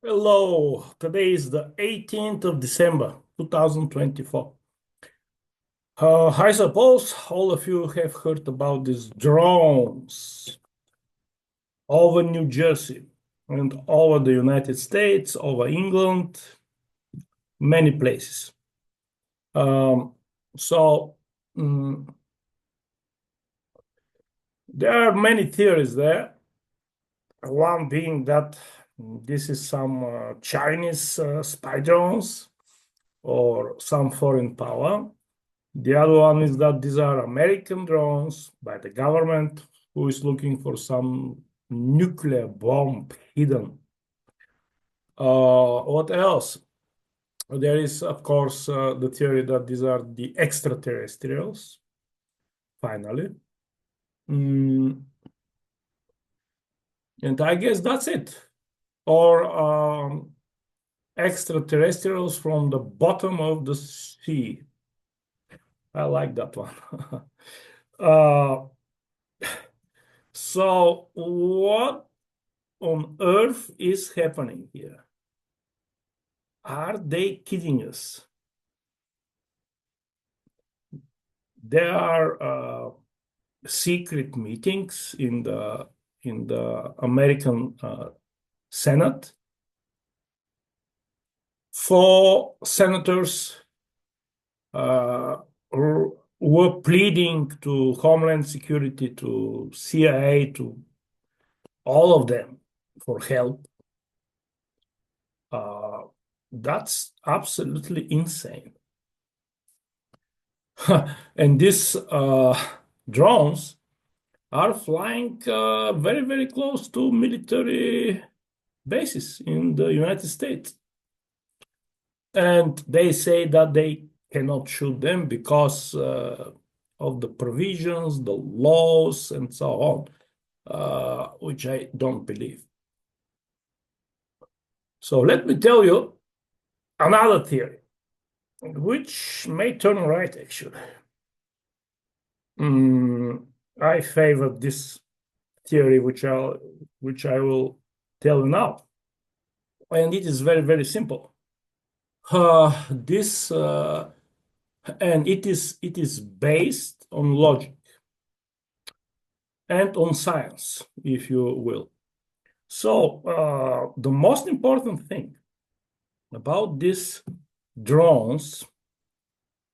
Hello, today is the 18th of December 2024. I suppose all of you have heard about these drones over New Jersey and over the United States, over England, many places. Um, so mm, there are many theories there. One being that this is some Chinese spy drones or some foreign power. The other one is that these are American drones by the government who is looking for some nuclear bomb hidden. What else? There is, of course, the theory that these are the extraterrestrials, finally. Mm, and I guess that's it. Or extraterrestrials from the bottom of the sea. I like that one. uh, so, what on earth is happening here? Are they kidding us? There are secret meetings in the American Senate for senators uh, were pleading to Homeland Security, to CIA, to all of them for help. Uh, that's absolutely insane. And these drones are flying very, very close to military bases in the United States. And they say that they cannot shoot them because of the provisions, the laws, and so on, which I don't believe. So let me tell you another theory, which may turn right, actually. Mm, I favor this theory, which I will tell you now. And it is very, very simple. This and it is based on logic and on science, if you will. So the most important thing about these drones,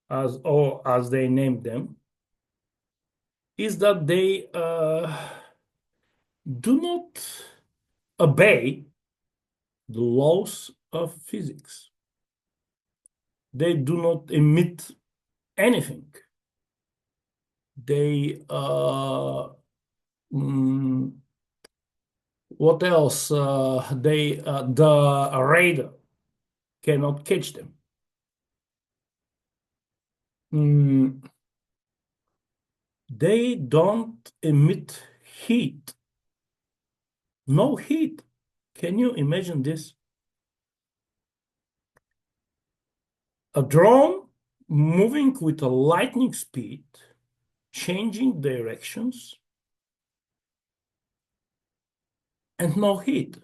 as they named them, is that they do not obey the laws of physics. They do not emit anything. They mm, what else? The radar cannot catch them. Mm, they don't emit heat. No heat. Can you imagine this? A drone moving with a lightning speed, changing directions, and no heat.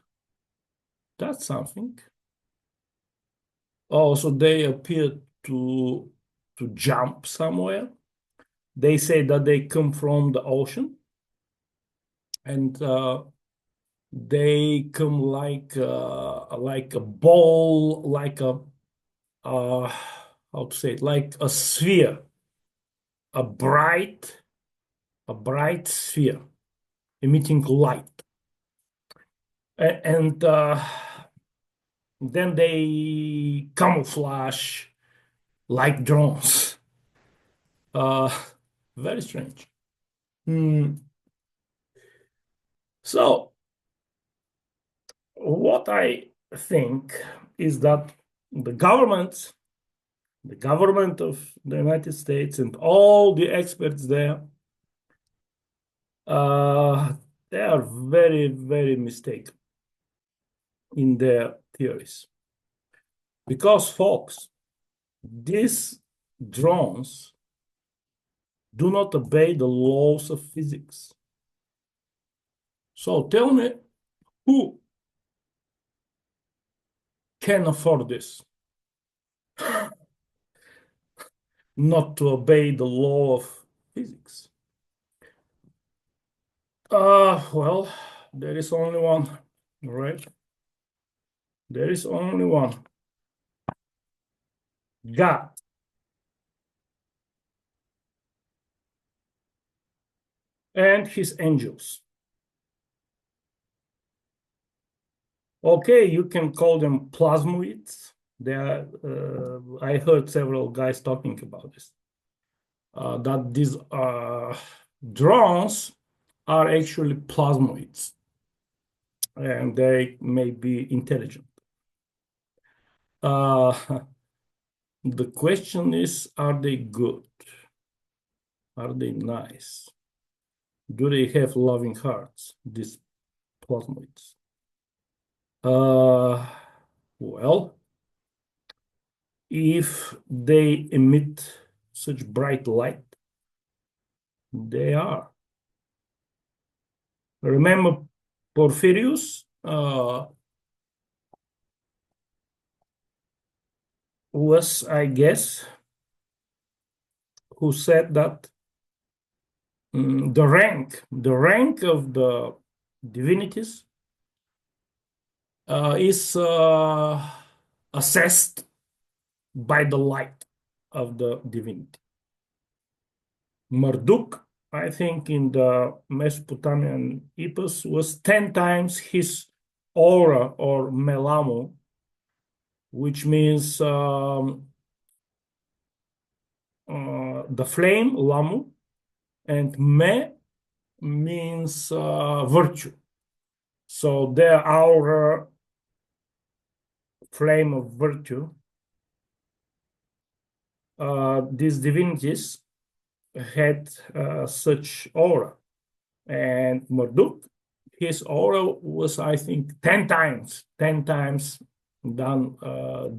That's something. Also, they appear to jump somewhere. They say that they come from the ocean, and they come like a ball, like a how to say it, like a sphere, a bright a bright sphere emitting light. And then they camouflage like drones. Uh, Very strange. Mm, So, what I think is that the government, the government of the United States, and all the experts there, uh, they are very, very mistaken in their theories. Because, folks, these drones do not obey the laws of physics. So tell me, who can afford this, not to obey the law of physics? Well, there is only one, right? There is only one. God. And his angels. Okay, you can call them plasmoids. They are, I heard several guys talking about this. That these drones are actually plasmoids, and they may be intelligent. Uh, the question is, are they good? Are they nice? Do they have loving hearts, these plasmoids? Well, if they emit such bright light, they are. Remember Porphyrius was, I guess, who said that the rank of the divinities is assessed by the light of the divinity. Marduk, I think, in the Mesopotamian epos was 10 times his aura or melamu, which means the flame, lamu, and me means virtue. So their aura, flame of virtue, these divinities had such aura. And Marduk, his aura was, I think, 10 times than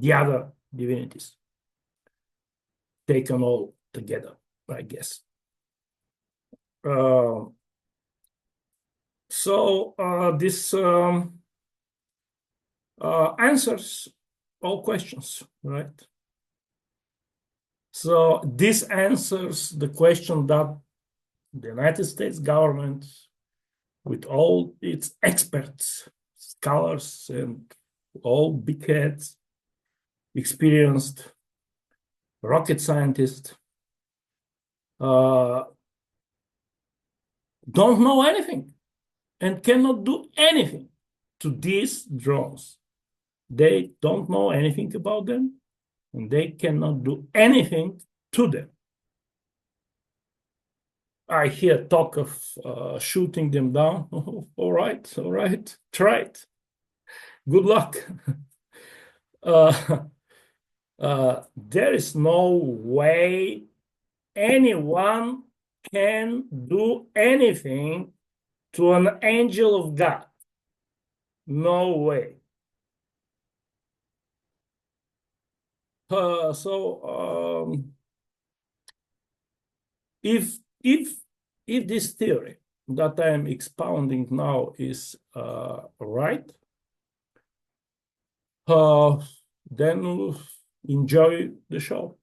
the other divinities, taken all together, I guess. So this answers all questions, right? So this answers the question that the United States government, with all its experts, scholars, and all big heads, experienced rocket scientists, don't know anything and cannot do anything to these drones. They don't know anything about them, and they cannot do anything to them. I hear talk of shooting them down. All right, try it. Good luck. There is no way anyone can do anything to an angel of God. No way. If this theory that I am expounding now is right, then enjoy the show.